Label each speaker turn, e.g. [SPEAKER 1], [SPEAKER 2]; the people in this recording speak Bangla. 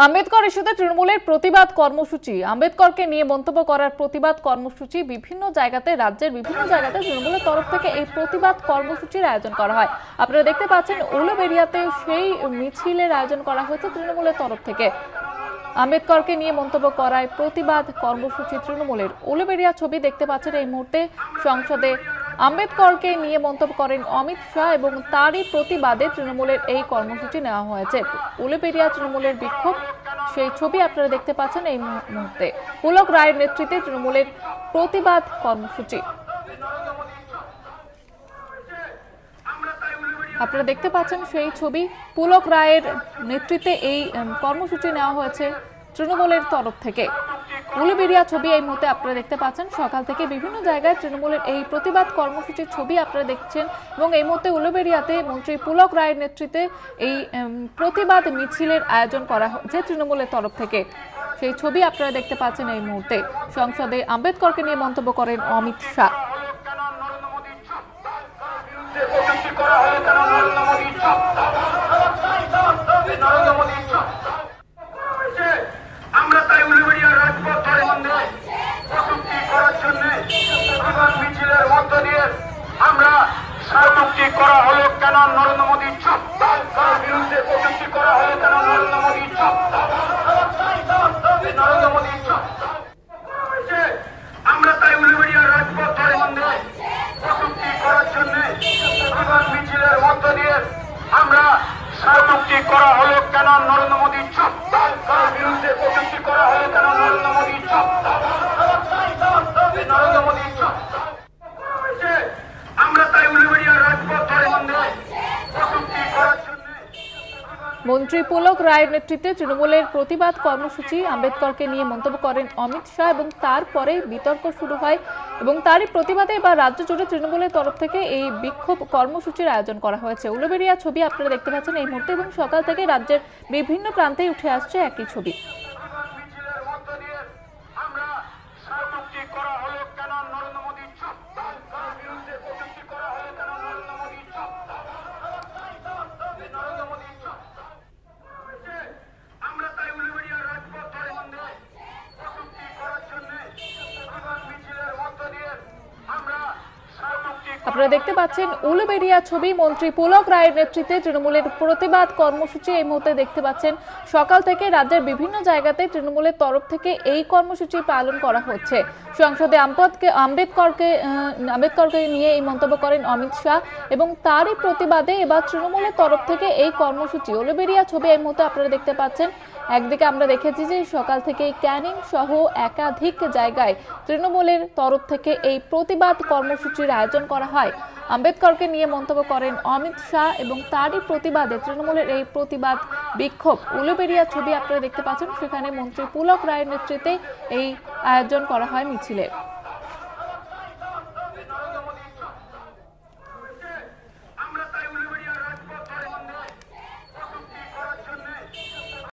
[SPEAKER 1] আম্বেদকর ইস্যুতে তৃণমূলের প্রতিবাদ কর্মসূচি। আম্বেদকরকে নিয়ে মন্তব্য করার প্রতিবাদ কর্মসূচি বিভিন্ন জায়গাতে, রাজ্যের বিভিন্ন জায়গাতে তৃণমূলের তরফ থেকে এই প্রতিবাদ কর্মসূচির আয়োজন করা হয়। আপনারা দেখতে পাচ্ছেন উলুবেড়িয়াতে সেই মিছিলের আয়োজন করা হয়েছে তৃণমূলের তরফ থেকে। আম্বেদকরকে নিয়ে মন্তব্য করায় প্রতিবাদ কর্মসূচি তৃণমূলের। উলুবেড়িয়া ছবি দেখতে পাচ্ছেন এই মুহূর্তে। সংসদে আম্বেদকরকে নিয়ে মন্তব্য করেন অমিত শাহ এবং তারই প্রতিবাদে তৃণমূলের এই কর্মসূচি নেওয়া হয়েছে। উলুবেড়িয়া তৃণমূলের বিক্ষোভ, সেই ছবি আপনারা দেখতে পাচ্ছেন এই মুহূর্তে। পুলক রায়ের নেতৃত্বে তৃণমূলের প্রতিবাদ কর্মসূচি আপনারা দেখতে পাচ্ছেন সেই ছবি। পুলক রায়ের নেতৃত্বে এই কর্মসূচি নেওয়া হয়েছে তৃণমূলের তরফ থেকে। উলুবেড়িয়া ছবি এই মুহূর্তে আপনারা দেখতে পাচ্ছেন। সকাল থেকে বিভিন্ন জায়গায় তৃণমূলের এই প্রতিবাদ কর্মসূচির ছবি আপনারা দেখছেন এবং এই মুহূর্তে উলুবেড়িয়াতে মন্ত্রী পুলক রায়ের নেতৃত্বে এই প্রতিবাদ মিছিলের আয়োজন করা হয়েছে তৃণমূলের তরফ থেকে। সেই ছবি আপনারা দেখতে পাচ্ছেন এই মুহূর্তে। সংসদে আম্বেদকরকে নিয়ে মন্তব্য করেন অমিত শাহ।
[SPEAKER 2] আমরা তাই উলুবেড়িয়া রাজপথ ধরে কটূক্তি করার জন্য মিছিলের মধ্য দিয়ে আমরা কটূক্তি করা হলো কেন নরেন্দ্র মোদী চুপ, তার বিরুদ্ধে কটূক্তি করা হলো কেন নরেন্দ্র মোদী চুপ, নরেন্দ্র মোদী চুপ। আমরা তাই উলুবেড়িয়া রাজপথ ধরে কটূক্তি করার জন্য মিছিলের মধ্য দিয়ে আমরা কটূক্তি করা হলো কেন নরেন্দ্র মোদী চুপ, তার বিরুদ্ধে কটূক্তি করা হলো কেন নরেন্দ্র মোদী চুপ, নরেন্দ্র মোদী চুপ। আমরা তাই উলুবেড়িয়া রাজপথ ধরে কটূক্তি করার জন্য।
[SPEAKER 1] মন্ত্রী পুলক রায়ের নেতৃত্বে তৃণমূলের প্রতিবাদ কর্মসূচি। আম্বেদকরকে নিয়ে মন্তব্য করেন অমিত শাহ এবং তারপরে বিতর্ক শুরু হয় এবং তারই প্রতিবাদে বা রাজ্য জুড়ে তৃণমূলের তরফ থেকে এই বিক্ষোভ কর্মসূচির আয়োজন করা হয়েছে। উলুবেড়িয়া ছবি আপনারা দেখতে পাচ্ছেন এই মুহূর্তে এবং সকাল থেকে রাজ্যের বিভিন্ন প্রান্তে উঠে আসছে একই ছবি। আপনারা দেখতে পাচ্ছেন উলুবেড়িয়া ছবি। মন্ত্রী পুলক রায়ের নেতৃত্বে তৃণমূলের প্রতিবাদ কর্মসূচি এই মুহূর্তে দেখতে পাচ্ছেন। সকাল থেকে রাজ্যের বিভিন্ন জায়গাতে তৃণমূলের তরফ থেকে এই কর্মসূচি পালন করা হচ্ছে। সংসদে আম্বেদকরকে নিয়ে এই মন্তব্য করেন অমিত শাহ এবং তারই প্রতিবাদে এবার তৃণমূলের তরফ থেকে এই কর্মসূচি। উলুবেড়িয়া ছবি এই মুহূর্তে আপনারা দেখতে পাচ্ছেন। একদিকে আমরা দেখেছি যে সকাল থেকে ক্যানিং সহ একাধিক জায়গায় তৃণমূলের তরফ থেকে এই প্রতিবাদ কর্মসূচির আয়োজন করা হয়। আম্বেদকরকে নিয়ে মন্তব্য করেন অমিত শাহ এবং তারই প্রতিবাদে তৃণমূলের এই প্রতিবাদ বিক্ষোভ। উলুবেড়িয়া ছবি আপনারা দেখতে পাচ্ছেন। সেখানে মন্ত্রী পুলক রায়ের নেতৃত্বে এই আয়োজন করা হয় মিছিলের।